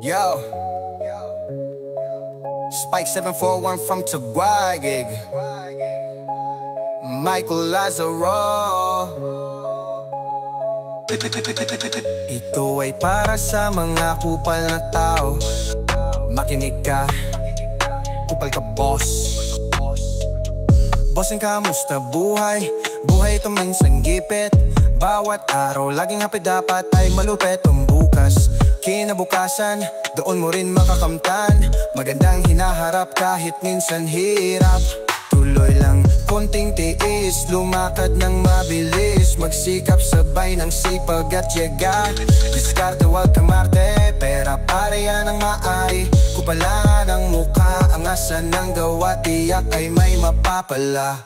Yo, Spike 741 from Taguig, Michael Lazaro. Ito ay para sa mga kupal na tao. Makinig ka, kupal ka boss. Bossing kamusta buhay? Buhay ito minsan gipit. Bawat araw laging hapit dapat ay malupit ang bukas. Kinabukasan, doon mo rin makakamtan. Magandang hinaharap kahit minsan hirap. Tuloy lang, konting tiis, lumakad ng mabilis. Magsikap sabay ng sipag at yaga. Diskarte wag kamarte, pera pare yan ang maari. Kupalan ang mukha, ang asa ng gawa, tiyak ay may mapapala.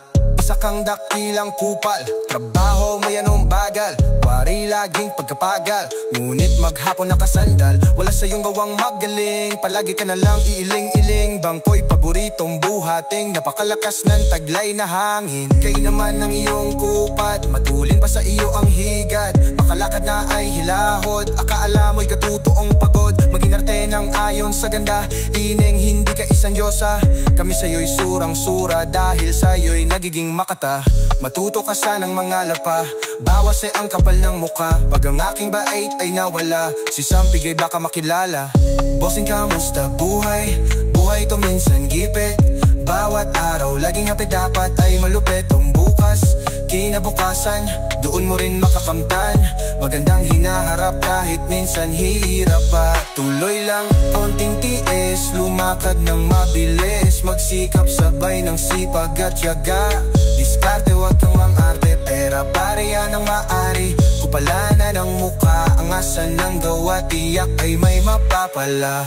Isa kang dakilang kupal, trabaho mo yan ang bagal. Wari laging pagkapagal, ngunit maghapon nakasandal. Wala sa iyong gawang magaling, palagi ka na lang iiling-iling. Bangko'y paboritong buhating, napakalakas ng taglay na hangin. Kay naman ng iyong kupat, matulin pa sa iyo ang higad. Makalakad na ay hilahod, akaala mo'y katutoong pagod. Maging arte ng ayon sa ganda, ining hindi ka isang diyosa. Kami sa'yo'y surang-sura, dahil sa'yo'y nagiging makata. Matuto ka sa ng mga lapa, bawas ay ang kapal ng mukha. Pag ang aking bait ay nawala, si Sampigay baka makilala. Bossing kamusta buhay? Buhay ito minsan gipit. Bawat araw laging hapit dapat ay malupit ang bukas. Kinabukasan, doon mo rin makakamtan. Magandang hinaharap kahit minsan hirap pa. Tuloy lang, konting tiis, lumakad ng mabilis. Magsikap sabay ng sipag at yaga. Diskarte wag kang mang-arte, pera pare yan ang maari. Kupalanan ng mukha, ang asa ng gawa, tiyak ay may mapapala.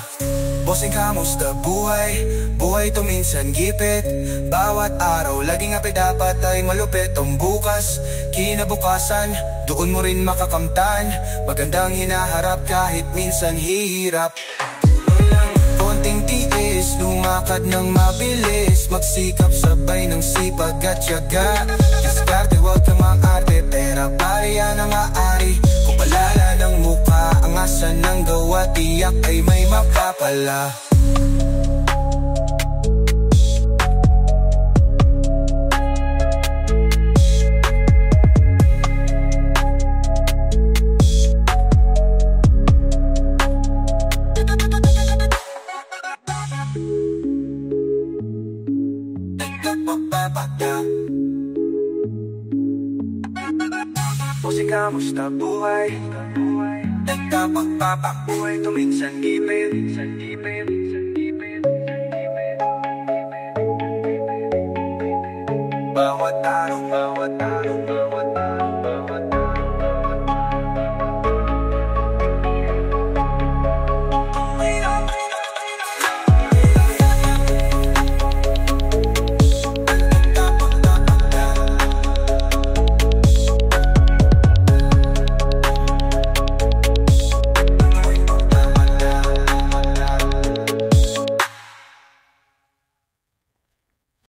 Bossing kamusta buhay? Buhay ito minsan gipit. Bawat araw laging hapit dapat ay malupit ang bukas. Kinabukasan, doon mo rin makakamtan. Magandang hinaharap kahit minsan hirap. Konting tiis, lumakad ng mabilis. Magsikap sabay ng sipag at yaga. Diskarte wag kang mang-arte, pera pare yan ang maari. Kupalala ng mukha, ang asa ng gawa, tiyak ay may mapapala. Bossing kamusta buhay? Nagkapagpapakuhay ito minsan gipit. Bawat araw, bawat araw, bawat araw, bawat araw.